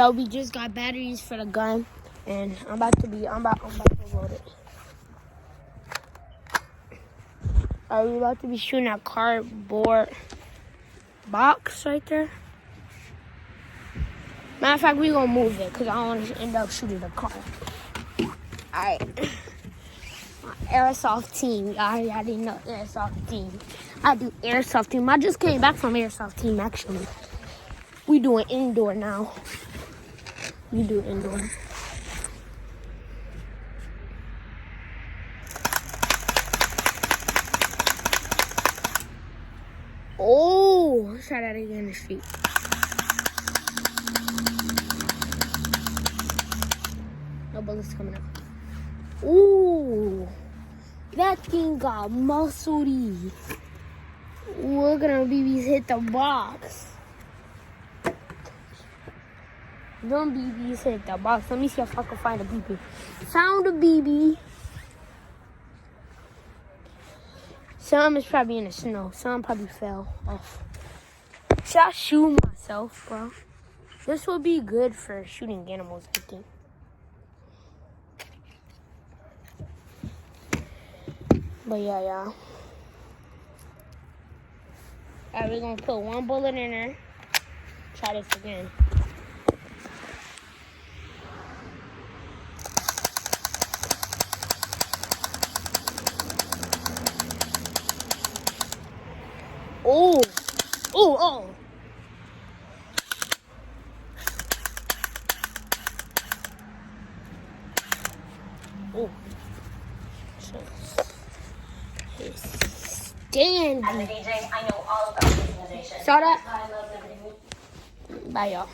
So we just got batteries for the gun, and I'm about to load it. Are we about to be shooting a cardboard box right there? Matter of fact, we gonna move it because I don't want to end up shooting the car. Alright. Airsoft team. I didn't know airsoft team. I do airsoft team. I just came back from airsoft team actually. We doing indoor now. We do indoor. Oh, let's try that again in the street. No bullets coming out. Ooh, that thing got muscly. We're gonna BBs hit the box. Them BBs hit the box. Let me see if I can find a BB. Found a BB. Some is probably in the snow. Some probably fell off. Should I shoot myself, bro? This will be good for shooting animals, I think. But yeah, y'all. Alright, we're gonna put one bullet in there. Try this again. Oh, oh, oh. Oh. Stand. As a DJ, I know all about organization. Saw that? I love living. Bye, y'all.